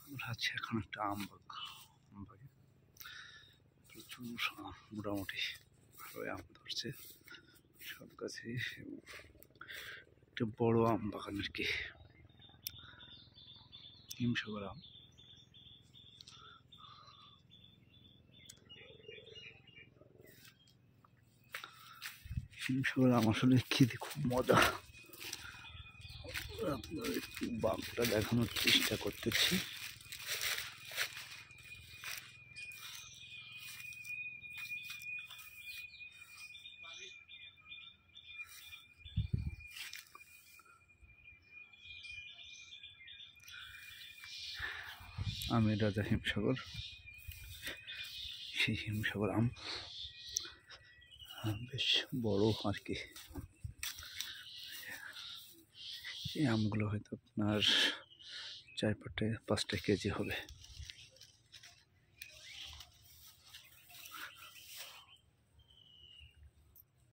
আমরা আছি এখন একটা আমবাগে প্রচুর আম, মোটামুটি ভালোই আম ধরছে সব গাছে। একটা বড় আম বাগান আর কি, হিমসাগর আম। হিমসাগর আম আসলে খেতে খুব মজা। আপনার একটু বাঘটা দেখানোর চেষ্টা করতেছি। আমের রাজা হিমসাগর, সেই হিমসাগর আম বেশ বড় আর কি। এই আমগুলো হয়তো আপনার 4-5 কেজি হবে।